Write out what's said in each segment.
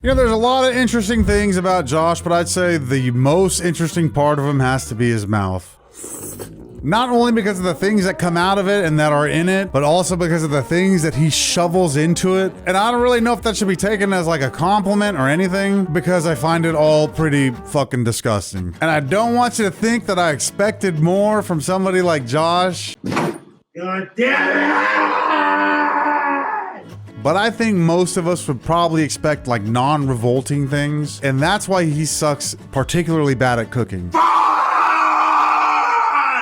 You know, there's a lot of interesting things about Josh, but I'd say the most interesting part of him has to be his mouth. Not only because of the things that come out of it and that are in it, but also because of the things that he shovels into it. And I don't really know if that should be taken as like a compliment or anything, because I find it all pretty fucking disgusting. And I don't want you to think that I expected more from somebody like Josh. God damn it! But I think most of us would probably expect like non-revolting things, and that's why he sucks particularly bad at cooking.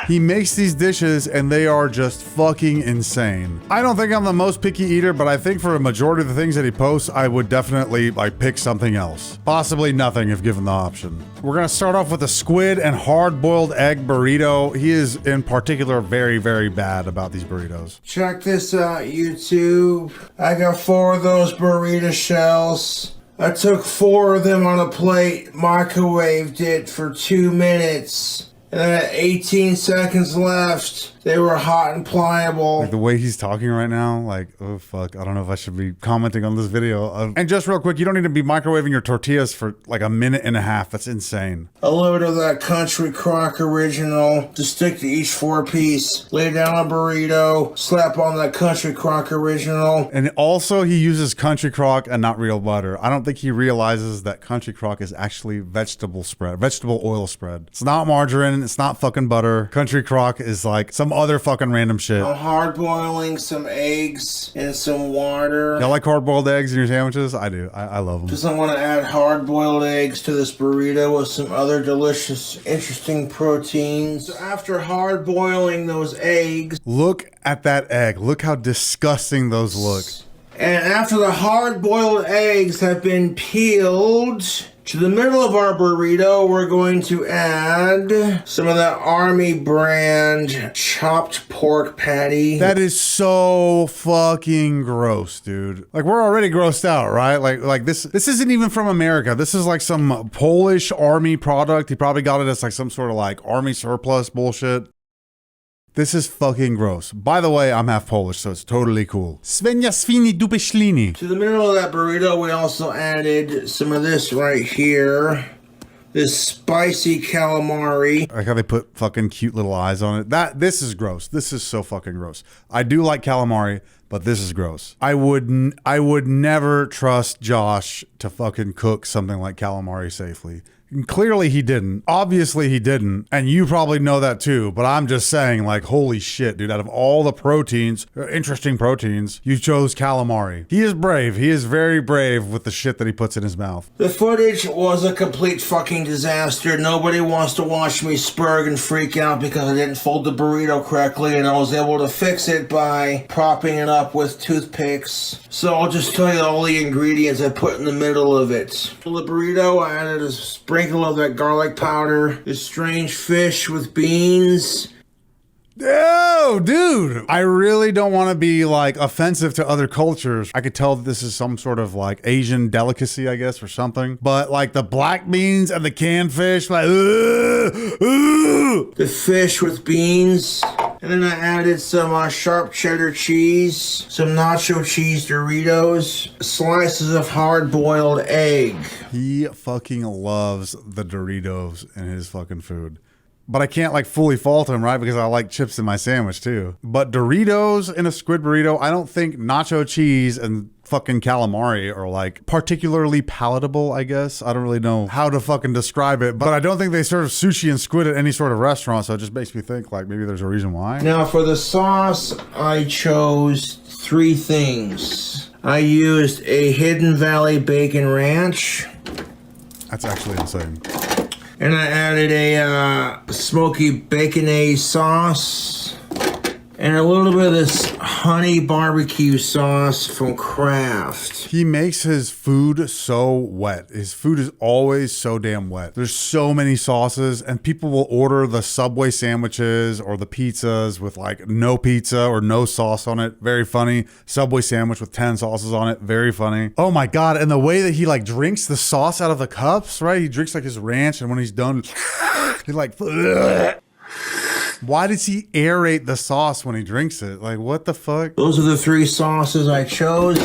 He makes these dishes and they are just fucking insane. I don't think I'm the most picky eater, but I think for a majority of the things that he posts, I would definitely like pick something else. Possibly nothing if given the option. We're gonna start off with a squid and hard-boiled egg burrito. He is in particular very, very bad about these burritos. Check this out, YouTube. I got 4 of those burrito shells. I took 4 of them on a plate, microwaved it for 2 minutes. And then at 18 seconds left, they were hot and pliable. Like the way he's talking right now, like, oh fuck, I don't know if I should be commenting on this video. And just real quick, you don't need to be microwaving your tortillas for like a minute and a half. That's insane. A little bit of that Country Crock original to stick to each 4-piece. Lay down a burrito, slap on that Country Crock original. And also he uses Country Crock and not real butter. I don't think he realizes that Country Crock is actually vegetable oil spread. It's not margarine, it's not fucking butter. Country Crock is like some other fucking random shit. I'm hard boiling some eggs in some water. Y'all like hard-boiled eggs in your sandwiches? I do. I love them. Because I want to add hard-boiled eggs to this burrito with some other delicious, interesting proteins. So after hard-boiling those eggs... Look at that egg. Look how disgusting those look. And after the hard-boiled eggs have been peeled... To the middle of our burrito, we're going to add some of that Army brand chopped pork patty. That is so fucking gross, dude. Like, we're already grossed out, right? Like this isn't even from America. This is like some Polish Army product. He probably got it as like some sort of like Army surplus bullshit. This is fucking gross. By the way, I'm half Polish, so it's totally cool. Svenja svini dupy ślini. To the middle of that burrito, we also added some of this right here. This spicy calamari. I like how they put fucking cute little eyes on it. This is gross. This is so fucking gross. I do like calamari, but this is gross. I would never trust Josh to fucking cook something like calamari safely. Clearly he didn't. Obviously he didn't. And you probably know that too. But I'm just saying, like, holy shit, dude. Out of all the proteins, interesting proteins, you chose calamari. He is brave. He is very brave with the shit that he puts in his mouth. The footage was a complete fucking disaster. Nobody wants to watch me spurg and freak out because I didn't fold the burrito correctly, and I was able to fix it by propping it up with toothpicks. So I'll just tell you all the ingredients I put in the middle of it. For the burrito, I added a sprinkle of that garlic powder, this strange fish with beans. Oh, dude. I really don't want to be like offensive to other cultures. I could tell that this is some sort of like Asian delicacy, I guess, or something. But like the black beans and the canned fish, like, the fish with beans. And then I added some sharp cheddar cheese, some nacho cheese Doritos, slices of hard-boiled egg. He fucking loves the Doritos in his fucking food. But I can't like fully fault him, right? Because I like chips in my sandwich too. But Doritos in a squid burrito, I don't think nacho cheese and fucking calamari are like particularly palatable, I guess. I don't really know how to fucking describe it, but I don't think they serve sushi and squid at any sort of restaurant. So it just makes me think like maybe there's a reason why. Now for the sauce, I chose 3 things. I used a Hidden Valley Bacon Ranch. That's actually insane. And I added a smoky baconaise sauce. And a little bit of this honey barbecue sauce from Kraft. He makes his food so wet. His food is always so damn wet. There's so many sauces, and people will order the Subway sandwiches or the pizzas with like no pizza or no sauce on it. Very funny. Subway sandwich with 10 sauces on it. Very funny. Oh my God. And the way that he like drinks the sauce out of the cups, right? He drinks like his ranch, and when he's done, he like... Why does he aerate the sauce when he drinks it? Like, what the fuck? Those are the 3 sauces I chose.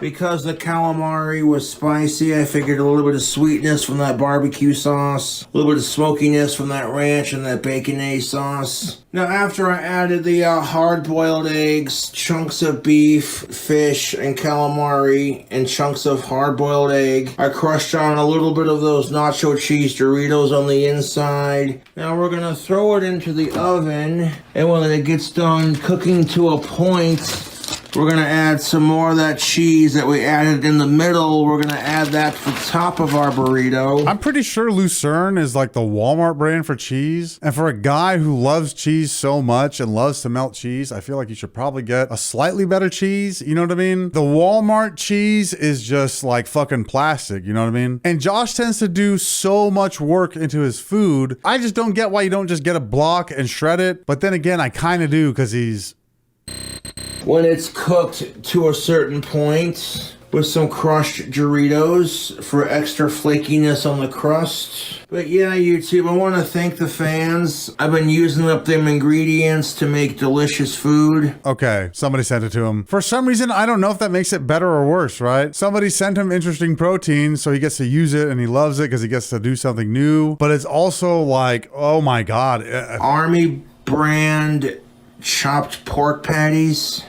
Because the calamari was spicy, I figured a little bit of sweetness from that barbecue sauce, a little bit of smokiness from that ranch and that baconaise sauce. Now, after I added the hard-boiled eggs, chunks of beef, fish, and calamari, and chunks of hard-boiled egg, I crushed on a little bit of those nacho cheese Doritos on the inside. Now we're gonna throw it into the oven, and when it gets done cooking to a point, we're gonna add some more of that cheese that we added in the middle. We're gonna add that to the top of our burrito. I'm pretty sure Lucerne is like the Walmart brand for cheese. And for a guy who loves cheese so much and loves to melt cheese, I feel like you should probably get a slightly better cheese. You know what I mean? The Walmart cheese is just like fucking plastic. You know what I mean? And Josh tends to do so much work into his food. I just don't get why you don't just get a block and shred it. But then again, I kind of do because he's... When it's cooked to a certain point with some crushed Doritos for extra flakiness on the crust. But yeah, YouTube, I want to thank the fans. I've been using up them ingredients to make delicious food. Okay, somebody sent it to him. For some reason, I don't know if that makes it better or worse, right? Somebody sent him interesting protein, so he gets to use it and he loves it because he gets to do something new. But it's also like, oh my God. Army brand chopped pork patties.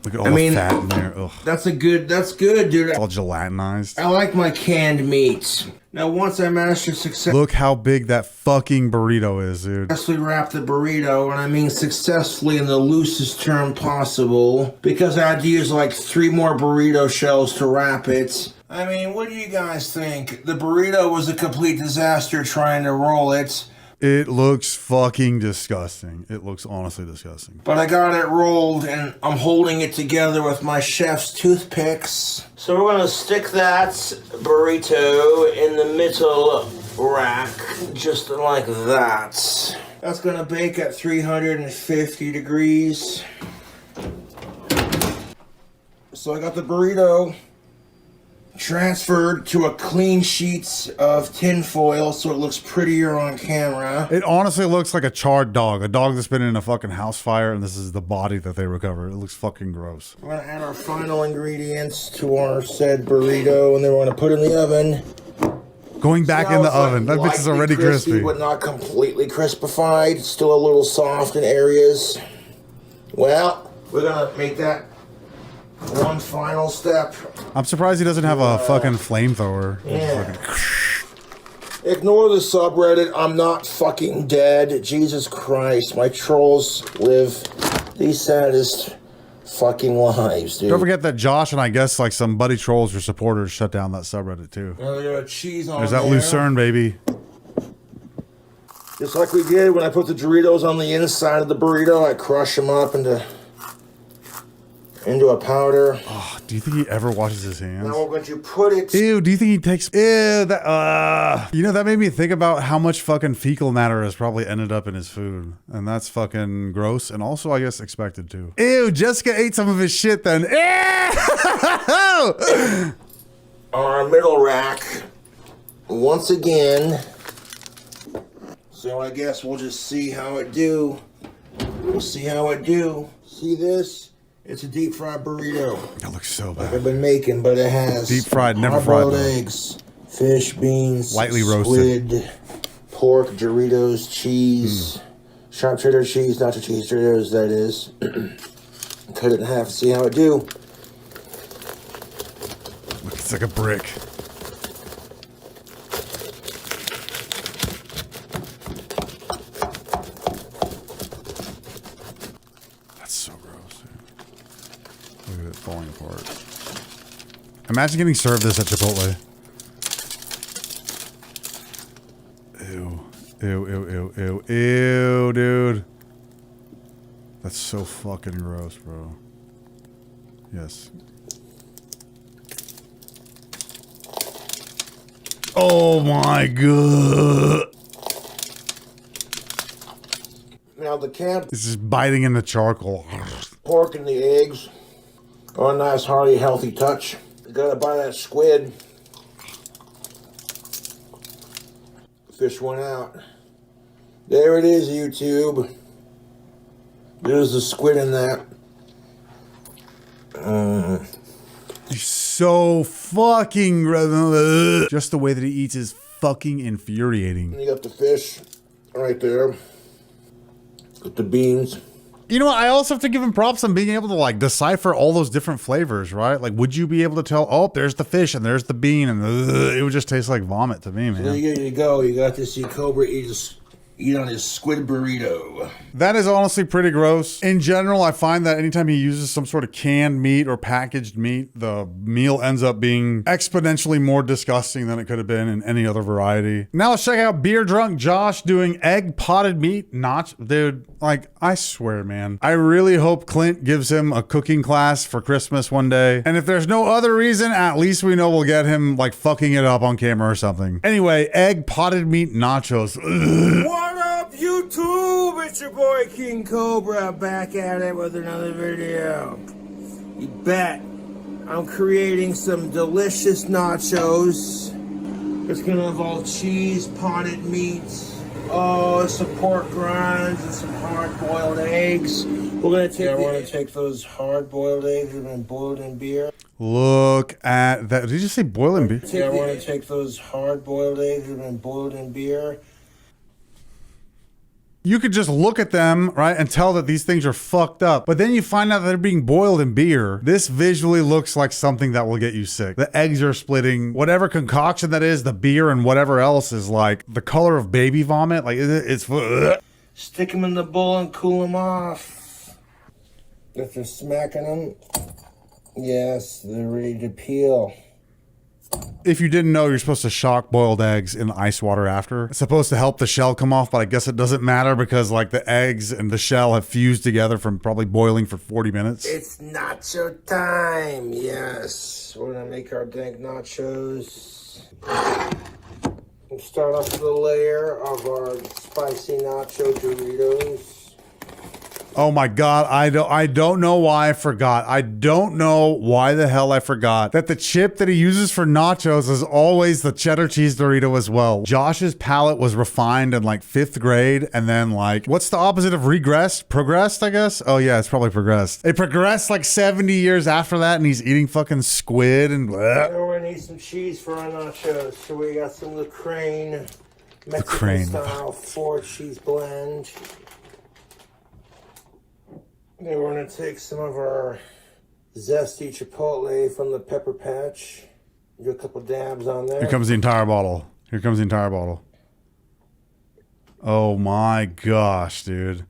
Look at all the fat in there. Ugh. That's good, dude. It's all gelatinized. I like my canned meats. Now, once I managed to successfully... Look how big that fucking burrito is, dude. Wrap the burrito, and I mean successfully in the loosest term possible, because I had to use like 3 more burrito shells to wrap it. I mean, what do you guys think? The burrito was a complete disaster trying to roll it. It looks fucking disgusting. It looks honestly disgusting. But I got it rolled, and I'm holding it together with my chef's toothpicks. So we're gonna stick that burrito in the middle rack, just like that. That's gonna bake at 350 degrees. So I got the burrito transferred to a clean sheet of tin foil so it looks prettier on camera. It honestly looks like a charred dog. A dog that's been in a fucking house fire, and this is the body that they recovered. It looks fucking gross. We're gonna add our final ingredients to our said burrito, and then we're gonna put it in the oven. Going back in the oven. That bitch is already crispy. But not completely crispified. Still a little soft in areas. Well, we're gonna make that one final step. I'm surprised he doesn't have a fucking flamethrower. Yeah. Ignore the subreddit. I'm not fucking dead. Jesus Christ. My trolls live the saddest fucking lives, dude. Don't forget that Josh and I guess like some buddy trolls or supporters shut down that subreddit too. There's cheese on There's that Lucerne, baby. Just like we did when I put the Doritos on the inside of the burrito, I crush them up into a powder. Oh, do you think he ever washes his hands? Now we're going to put it... Ew, do you think he takes... Ew, that... You know, that made me think about how much fucking fecal matter has probably ended up in his food. And that's fucking gross. And also, I guess, expected too. Ew, Jessica ate some of his shit then. Ew! On our middle rack, once again. So I guess we'll just see how it do. We'll see how it do. See this? It's a deep fried burrito. That looks so bad. I've been making, but it has deep fried, never fried. Hard-boiled eggs, fish, beans, lightly roasted, squid, pork, Doritos, cheese, sharp cheddar cheese, nacho cheese Doritos. That is. Cut it in half and see how it do. Look, it's like a brick. Falling apart. Imagine getting served this at Chipotle. Ew. Ew, ew, ew, ew, ew, dude. That's so fucking gross, bro. Yes. Oh my god. Now the cat. This is biting in the charcoal. Pork and the eggs. Oh, a nice, hearty, healthy touch. You gotta buy that squid. Fish went out. There it is, YouTube. There's the squid in that. He's so fucking gross. Just the way that he eats is fucking infuriating. You got the fish right there. With the beans. You know what? I also have to give him props on being able to like decipher all those different flavors, right? Like, would you be able to tell, oh, there's the fish and there's the bean, and it would just taste like vomit to me, man. There you go. You got to see Cobra eat on his squid burrito. That is honestly pretty gross. In general, I find that anytime he uses some sort of canned meat or packaged meat, the meal ends up being exponentially more disgusting than it could have been in any other variety. Now let's check out Beer Drunk Josh doing egg potted meat. Dude, like, I swear, man. I really hope Clint gives him a cooking class for Christmas one day. And if there's no other reason, at least we know we'll get him like fucking it up on camera or something. Anyway, egg potted meat nachos. Ugh. What up, YouTube? It's your boy King Cobra back at it with another video. You bet. I'm creating some delicious nachos. It's gonna involve cheese, potted meats, some pork rinds, and some hard-boiled eggs. We're gonna take those hard-boiled eggs that have been boiled in beer. Look at that. Did you just say boiling beer? I want to take those hard-boiled eggs that have been boiled in beer. You could just look at them, right, and tell that these things are fucked up. But then you find out that they're being boiled in beer. This visually looks like something that will get you sick. The eggs are splitting. Whatever concoction that is, the beer and whatever else is like the color of baby vomit. Like, it's... Stick them in the bowl and cool them off. If they're smacking them, yes, they're ready to peel. If you didn't know, you're supposed to shock boiled eggs in ice water after. It's supposed to help the shell come off, but I guess it doesn't matter because like the eggs and the shell have fused together from probably boiling for 40 minutes. It's nacho time, yes. We're gonna make our dank nachos. We'll start off with a layer of our spicy nacho Doritos. Oh my God, I don't know why I forgot. I don't know why the hell I forgot that the chip that he uses for nachos is always the cheddar cheese Dorito as well. Josh's palate was refined in like 5th grade, and then like, what's the opposite of regressed? Progressed, I guess? Oh yeah, it's probably progressed. It progressed like 70 years after that, and he's eating fucking squid and bleh. We're gonna need some cheese for our nachos, so we got some Lacraine, Mexican style 4 cheese blend. Then we're going to take some of our zesty chipotle from the pepper patch. Do a couple dabs on there. Here comes the entire bottle. Here comes the entire bottle. Oh my gosh, dude.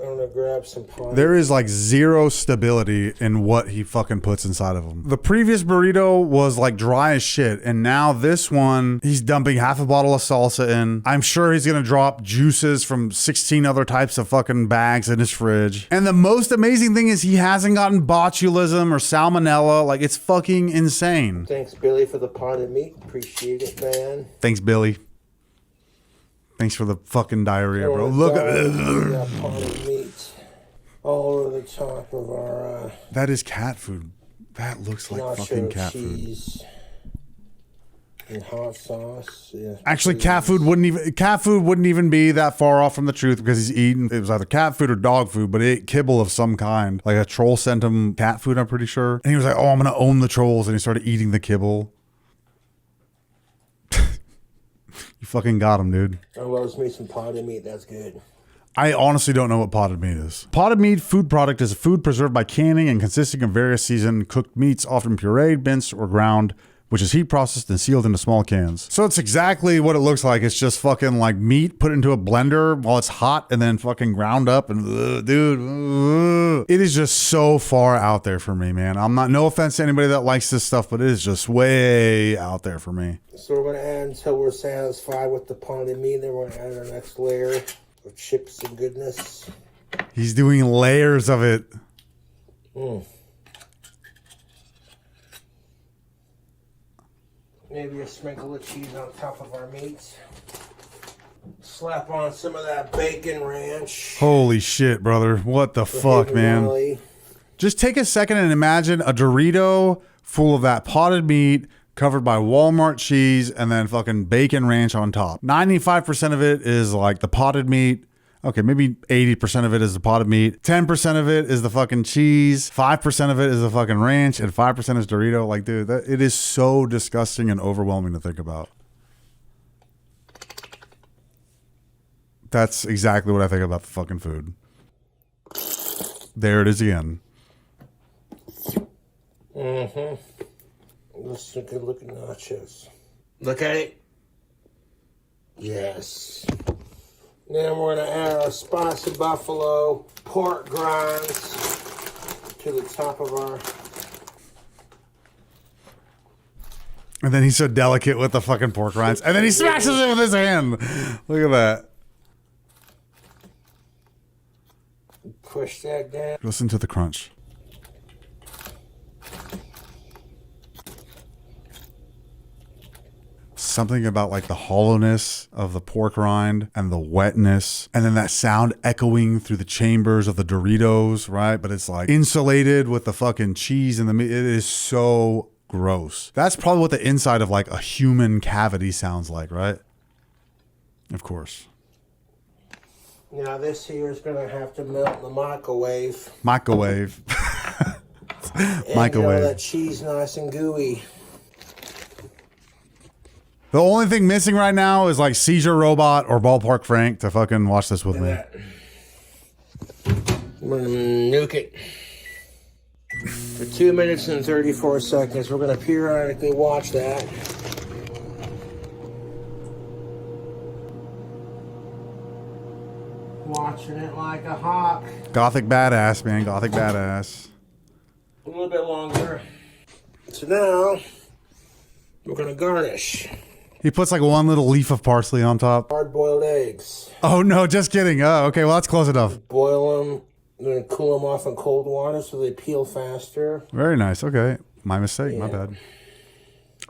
I'm going to grab some pie. There is like zero stability in what he fucking puts inside of them. The previous burrito was like dry as shit, and now this one, he's dumping half a bottle of salsa in. I'm sure he's gonna drop juices from 16 other types of fucking bags in his fridge. And the most amazing thing is he hasn't gotten botulism or salmonella. Like, it's fucking insane. Thanks, Billy, for the potted meat. Appreciate it, man. Thanks, Billy. Thanks for the fucking diarrhea, bro. Look at it. Potted meat all over the top of our... that is cat food. That looks like fucking cat cheese food. And hot sauce. Yeah. Actually, cat food wouldn't even be that far off from the truth, because he's eating, it was either cat food or dog food, but he ate kibble of some kind. Like a troll sent him cat food, I'm pretty sure. And he was like, oh, I'm gonna own the trolls, and he started eating the kibble. You fucking got him, dude. I loves me some potted meat. That's good. I honestly don't know what potted meat is. Potted meat food product is a food preserved by canning and consisting of various seasoned cooked meats, often pureed, minced, or ground, which is heat processed and sealed into small cans. So it's exactly what it looks like. It's just fucking like meat put into a blender while it's hot and then fucking ground up, and dude, it is just so far out there for me, man. I'm not, no offense to anybody that likes this stuff, but it is just way out there for me. So we're gonna add until we're satisfied with the potted meat. Then we're gonna add our next layer of chips and goodness. He's doing layers of it. Maybe a sprinkle of cheese on top of our meat. Slap on some of that bacon ranch. Holy shit, brother. What the fuck, man? Molly. Just take a second and imagine a Dorito full of that potted meat covered by Walmart cheese and then fucking bacon ranch on top. 95% of it is like the potted meat, Okay, maybe 80% of it is the pot of meat. 10% of it is the fucking cheese. 5% of it is the fucking ranch. And 5% is Dorito. Like, dude, it is so disgusting and overwhelming to think about. That's exactly what I think about the fucking food. There it is again. Mm-hmm. Let's take a look at nachos. Look at it. Yes. Then we're going to add our spicy buffalo pork grinds to the top of our... And then he's so delicate with the fucking pork rinds. And then he smashes it with his hand. Look at that. Push that down. Listen to the crunch. Something about like the hollowness of the pork rind and the wetness, and then that sound echoing through the chambers of the Doritos, right? But it's like insulated with the fucking cheese and the meat. It is so gross. That's probably what the inside of like a human cavity sounds like, right? Of course. Now this here is going to have to melt in the microwave. Microwave. And Microwave. that cheese nice and gooey. The only thing missing right now is like Seizure Robot or Ballpark Frank to fucking watch this with me. We're going to nuke it. For 2 minutes and 34 seconds, we're going to periodically watch that. Watching it like a hawk. Gothic badass, man. Gothic badass. A little bit longer. So now, we're going to garnish. He puts like one little leaf of parsley on top. Hard-boiled eggs. Oh, no, just kidding. Oh, okay, well, that's close enough. Boil them, then cool them off in cold water so they peel faster. Very nice. Okay. My mistake. My bad.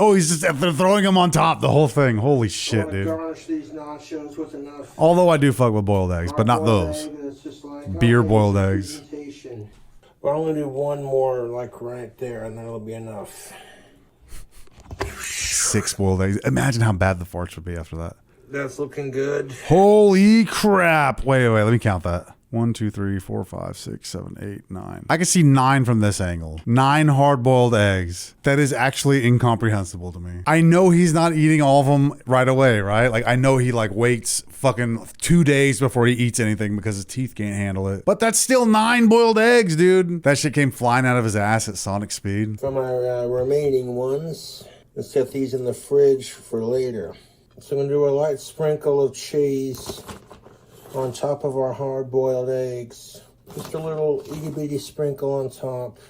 Oh, he's just they're throwing them on top, the whole thing. Holy shit, dude. Garnish these nachos with enough. Although I do fuck with boiled eggs, but not those. Beer boiled eggs. But I'm going to do one more, like right there, and that'll be enough. 6 boiled eggs. Imagine how bad the farts would be after that. That's looking good. Holy crap. Wait, let me count that. 1, 2, 3, 4, 5, 6, 7, 8, 9. I can see 9 from this angle. 9 hard-boiled eggs. That is actually incomprehensible to me. I know he's not eating all of them right away, right? Like, I know he like waits fucking 2 days before he eats anything because his teeth can't handle it. But that's still 9 boiled eggs, dude. That shit came flying out of his ass at sonic speed. For my remaining ones, let's set these in the fridge for later. So I'm going to do a light sprinkle of cheese on top of our hard-boiled eggs. Just a little itty-bitty sprinkle on top.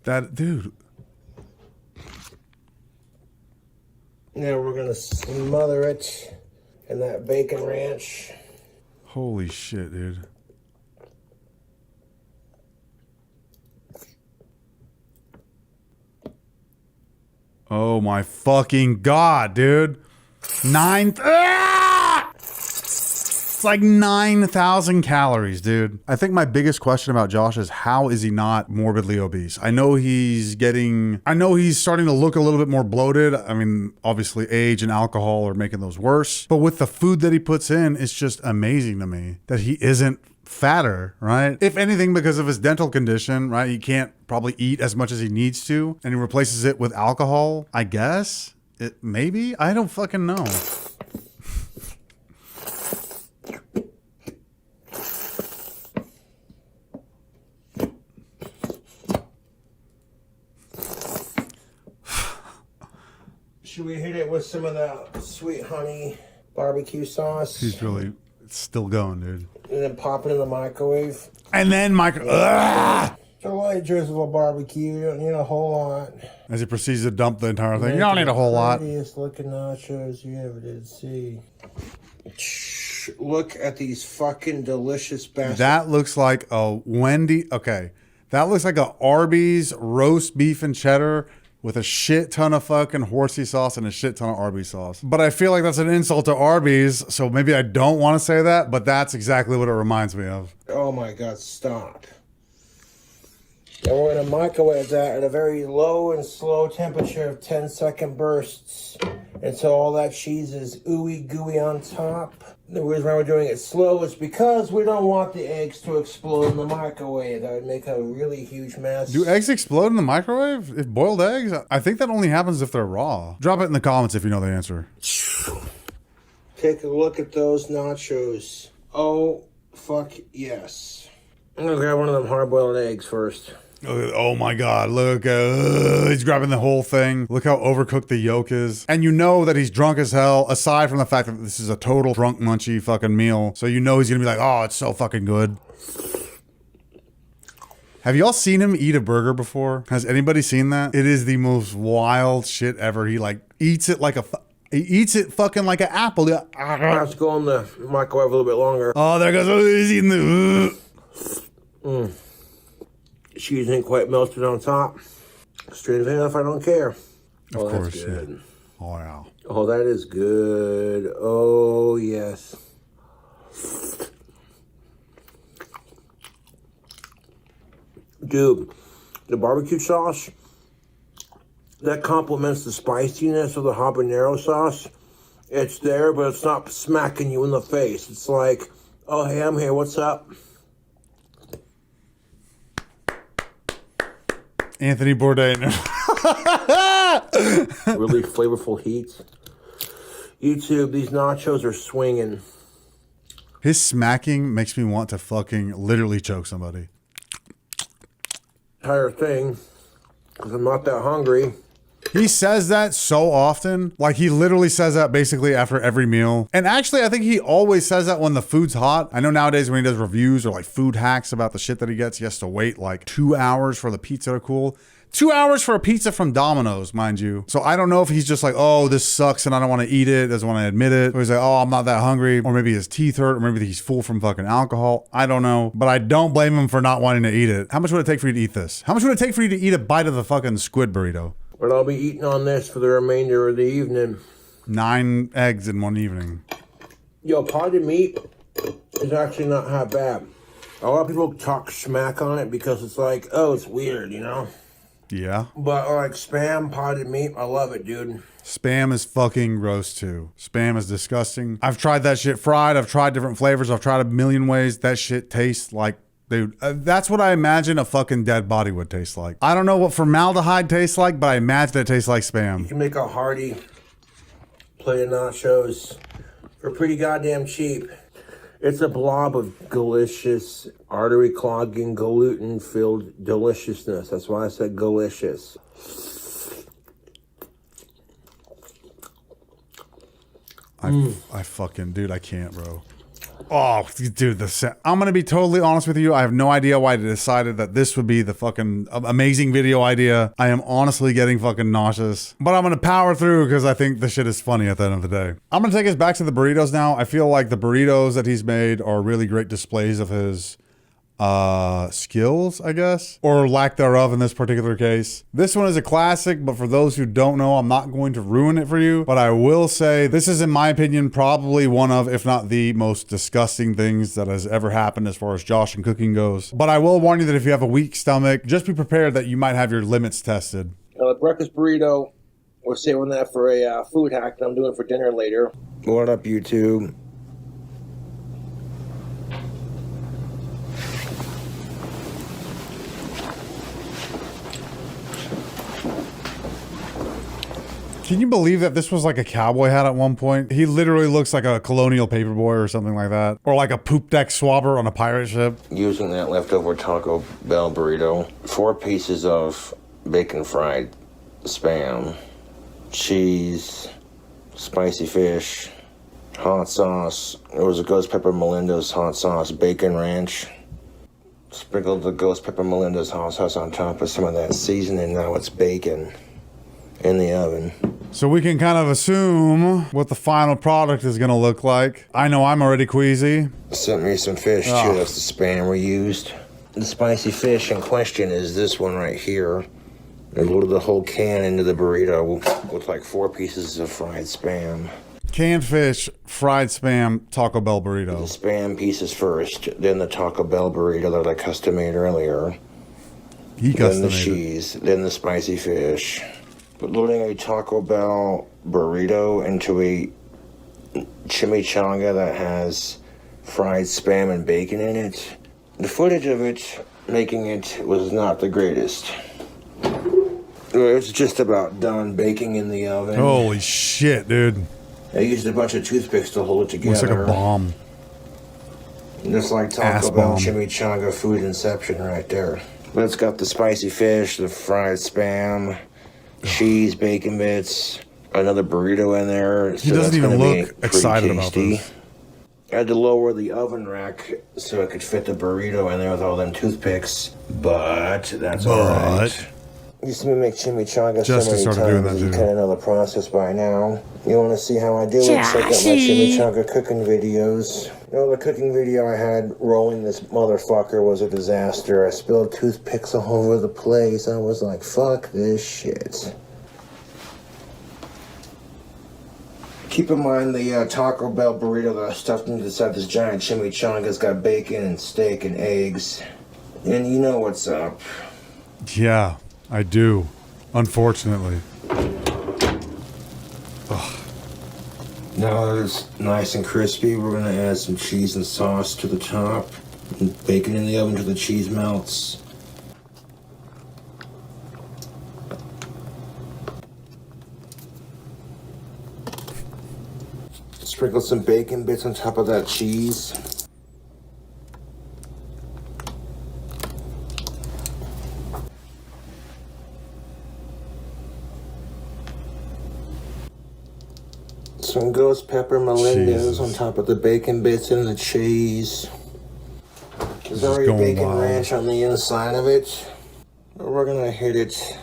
That, dude. Now we're going to smother it in that bacon ranch. Holy shit, dude. Oh my fucking God, dude. 9. It's like 9,000 calories, dude. I think my biggest question about Josh is how is he not morbidly obese? I know he's starting to look a little bit more bloated. I mean, obviously age and alcohol are making those worse. But with the food that he puts in, it's just amazing to me that he isn't fatter, right? If anything, because of his dental condition, right? He can't probably eat as much as he needs to, and he replaces it with alcohol, I guess. Maybe? I don't fucking know. Should we hit it with some of that sweet honey barbecue sauce? He's really still going, dude. And then pop it in the microwave. And then It's a light drizzle of barbecue. You don't need a whole lot. As he proceeds to dump the entire thing. You don't need a whole lot. Prettiest looking nachos you ever did see. Look at these fucking delicious bastards. That looks like a Wendy. Okay. That looks like a Arby's roast beef and cheddar with a shit ton of fucking horsey sauce and a shit ton of Arby's sauce. But I feel like that's an insult to Arby's, so maybe I don't want to say that, but that's exactly what it reminds me of. Oh my God, stop. And we're going to microwave that at a very low and slow temperature of 10-second bursts until all that cheese is ooey gooey on top. The reason why we're doing it slow is because we don't want the eggs to explode in the microwave. That would make a really huge mess. Do eggs explode in the microwave? If boiled eggs? I think that only happens if they're raw. Drop it in the comments if you know the answer. Take a look at those nachos. Oh, fuck yes. I'm going to grab one of them hard-boiled eggs first. Oh my God, look, he's grabbing the whole thing. Look how overcooked the yolk is. And you know that he's drunk as hell, aside from the fact that this is a total drunk munchy fucking meal. So you know he's gonna be like, oh, it's so fucking good. Have y'all seen him eat a burger before? Has anybody seen that? It is the most wild shit ever. He like eats it like he eats it fucking like an apple. Let's go in the microwave a little bit longer. Oh, there goes, he's eating the... Cheese ain't quite melted on top. Straight enough, I don't care. Of course, that's good. Yeah. Oh, yeah. Oh, that is good. Oh, yes. Dude, the barbecue sauce, that complements the spiciness of the habanero sauce. It's there, but it's not smacking you in the face. It's like, oh, hey, I'm here. What's up? Anthony Bourdain. Really flavorful heat. YouTube, these nachos are swinging. His smacking makes me want to fucking literally choke somebody. Entire thing, because I'm not that hungry. He says that so often. Like, he literally says that basically after every meal. And actually, I think he always says that when the food's hot. I know nowadays when he does reviews or like food hacks about the shit that he gets, he has to wait like 2 hours for the pizza to cool. 2 hours for a pizza from Domino's, mind you. So I don't know if he's just like, oh, this sucks and I don't want to eat it, doesn't want to admit it. Or he's like, oh, I'm not that hungry. Or maybe his teeth hurt, or maybe he's full from fucking alcohol. I don't know. But I don't blame him for not wanting to eat it. How much would it take for you to eat this? How much would it take for you to eat a bite of the fucking squid burrito? But I'll be eating on this for the remainder of the evening. 9 eggs in one evening. Yo, potted meat is actually not half bad. A lot of people talk smack on it because it's like, oh, it's weird, you know? Yeah. But like Spam, potted meat, I love it, dude. Spam is fucking gross too. Spam is disgusting. I've tried that shit fried. I've tried different flavors. I've tried a million ways. That shit tastes like, dude, that's what I imagine a fucking dead body would taste like. I don't know what formaldehyde tastes like, but I imagine it tastes like Spam. You can make a hearty plate of nachos for pretty goddamn cheap. It's a blob of delicious, artery-clogging, gluten-filled deliciousness. That's why I said delicious. I fucking, dude, I can't, bro. Oh, dude, I'm going to be totally honest with you. I have no idea why they decided that this would be the fucking amazing video idea. I am honestly getting fucking nauseous. But I'm going to power through because I think the shit is funny at the end of the day. I'm going to take us back to the burritos now. I feel like the burritos that he's made are really great displays of his skills, I guess, or lack thereof in this particular case. This one is a classic, but for those who don't know, I'm not going to ruin it for you, but I will say this is, in my opinion, probably one of, if not the most disgusting things that has ever happened as far as Josh and cooking goes. But I will warn you that if you have a weak stomach, just be prepared that you might have your limits tested. The breakfast burrito, we're saving that for a food hack that I'm doing for dinner later. What up, YouTube? Can you believe that this was like a cowboy hat at one point? He literally looks like a colonial paperboy or something like that. Or like a poop deck swabber on a pirate ship. Using that leftover Taco Bell burrito, 4 pieces of bacon fried Spam, cheese, spicy fish, hot sauce. It was a Ghost Pepper Melinda's hot sauce, bacon ranch. Sprinkled the Ghost Pepper Melinda's hot sauce on top of some of that seasoning. Now it's bacon in the oven. So we can kind of assume what the final product is going to look like. I know I'm already queasy. Sent me some fish too. That's the Spam we used. The spicy fish in question is this one right here. They loaded the whole can into the burrito with like 4 pieces of fried Spam. Canned fish, fried Spam, Taco Bell burrito. The Spam pieces first, then the Taco Bell burrito that I custom made earlier. He then the customated. cheese, then the spicy fish. But loading a Taco Bell burrito into a chimichanga that has fried spam and bacon in it, the footage of it making it was not the greatest. It was just about done baking in the oven. Holy shit, dude. I used a bunch of toothpicks to hold it together. Looks like a bomb. Just like Ass Taco Bell bomb. chimichanga food inception right there. But it's got the spicy fish, the fried spam, cheese, bacon bits, another burrito in there. He doesn't even look excited about this. I had to lower the oven rack so I could fit the burrito in there with all them toothpicks. But that's alright. Used to make chimichanga so Justin many started doing times that you too. kind of know the process by now. You want to see how I do it? Check out my chimichanga cooking videos. You know, the cooking video I had rolling this motherfucker was a disaster. I spilled toothpicks all over the place. I was like, fuck this shit. Keep in mind the Taco Bell burrito that I stuffed inside this giant chimichanga's got bacon and steak and eggs. And you know what's up. Yeah, I do. Unfortunately. Ugh. Now that it's nice and crispy, we're gonna add some cheese and sauce to the top. And bacon in the oven till the cheese melts. Sprinkle some bacon bits on top of that cheese. Some ghost pepper melindos on top of the bacon bits and the cheese. There's already bacon ranch on the inside of it. We're gonna hit it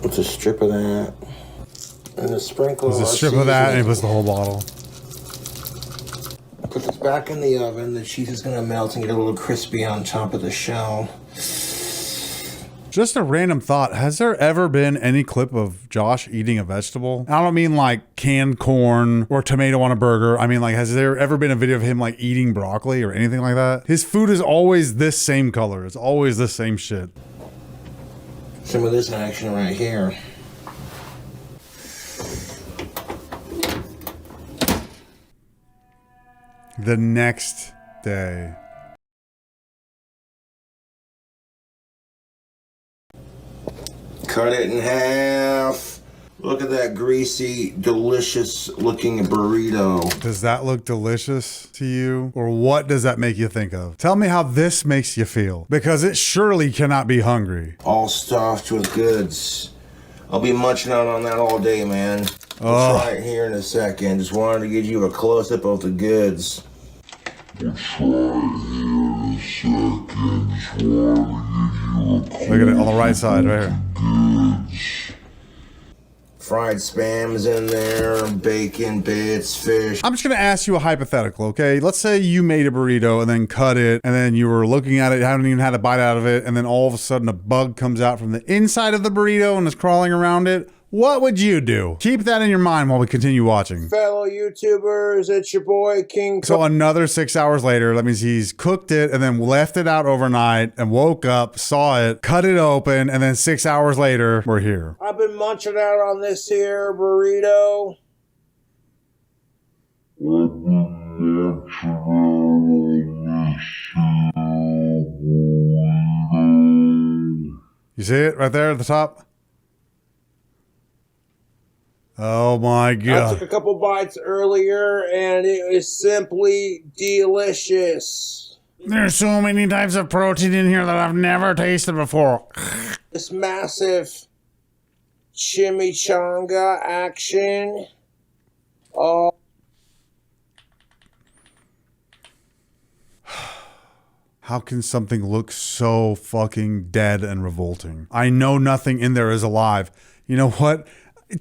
with a strip of that. And a sprinkle There's of a our strip of that and he seasoning. puts the whole bottle. Put this back in the oven. The cheese is gonna melt and get a little crispy on top of the shell. Just a random thought. Has there ever been any clip of Josh eating a vegetable? I don't mean like canned corn or tomato on a burger. I mean, like, has there ever been a video of him like eating broccoli or anything like that? His food is always this same color. It's always the same shit. Some of this action right here. The next day. Cut it in half. Look at that greasy, delicious looking burrito. Does that look delicious to you? Or what does that make you think of? Tell me how this makes you feel. Because it surely cannot be hungry. All stuffed with goods. I'll be munching out on that all day, man. We'll try it here in a second. Just wanted to give you a close-up of the goods. Look at it on the right side, right here. Fried spam's in there, bacon bits, fish. I'm just gonna ask you a hypothetical, okay? Let's say you made a burrito and then cut it, and then you were looking at it, haven't even had a bite out of it, and then all of a sudden a bug comes out from the inside of the burrito and is crawling around it. What would you do? Keep that in your mind while we continue watching. Fellow YouTubers, it's your boy King. So another 6 hours later, that means he's cooked it and then left it out overnight and woke up, saw it, cut it open, and then 6 hours later, we're here. I've been munching out on this here burrito. You see it right there at the top? Oh my I God. took a couple bites earlier and it was simply delicious. There's so many types of protein in here that I've never tasted before. This massive chimichanga action. Oh. How can something look so fucking dead and revolting? I know nothing in there is alive. You know what?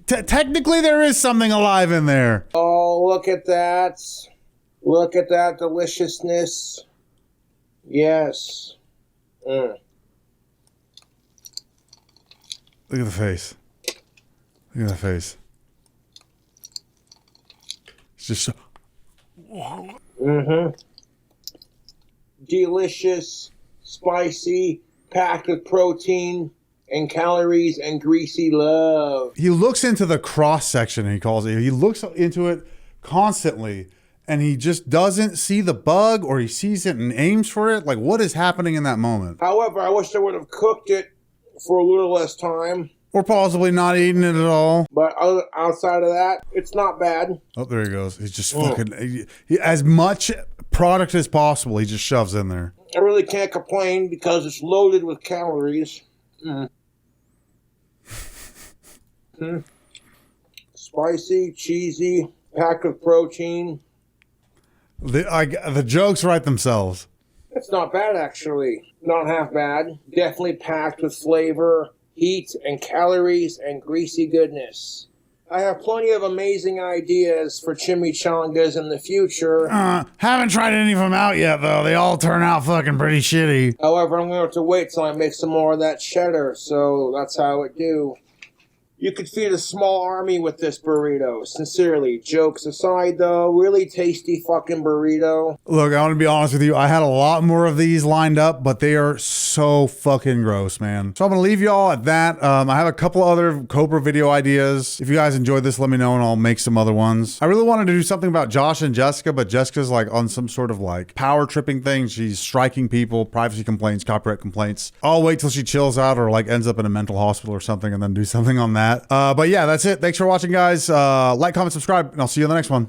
Technically, there is something alive in there. Oh, look at that. Look at that deliciousness. Yes. Look at the face. Look at the face. It's just so... Delicious, spicy, packed with protein and calories and greasy love. He looks into the cross section, he calls it. He looks into it constantly, and he just doesn't see the bug, or he sees it and aims for it. Like, what is happening in that moment? However, I wish I would have cooked it for a little less time. Or possibly not eating it at all. But outside of that, it's not bad. Oh, there he goes. He's just fucking... as much product as possible, he just shoves in there. I really can't complain because it's loaded with calories. Spicy, cheesy, packed with protein. The jokes write themselves. It's not bad, actually. Not half bad. Definitely packed with flavor, heat, and calories, and greasy goodness. I have plenty of amazing ideas for chimichangas in the future. Haven't tried any of them out yet, though. They all turn out fucking pretty shitty. However, I'm going to have to wait till I make some more of that cheddar, so that's how it do. You could feed a small army with this burrito. Sincerely. Jokes aside, though, really tasty fucking burrito. Look, I want to be honest with you. I had a lot more of these lined up, but they are so fucking gross, man. So I'm going to leave y'all at that. I have a couple other Cobra video ideas. If you guys enjoyed this, let me know and I'll make some other ones. I really wanted to do something about Josh and Jessica, but Jessica's like on some sort of like power tripping thing. She's striking people, privacy complaints, copyright complaints. I'll wait till she chills out or like ends up in a mental hospital or something and then do something on that. But yeah, that's it. Thanks for watching, guys. Like, comment, subscribe, and I'll see you in the next one.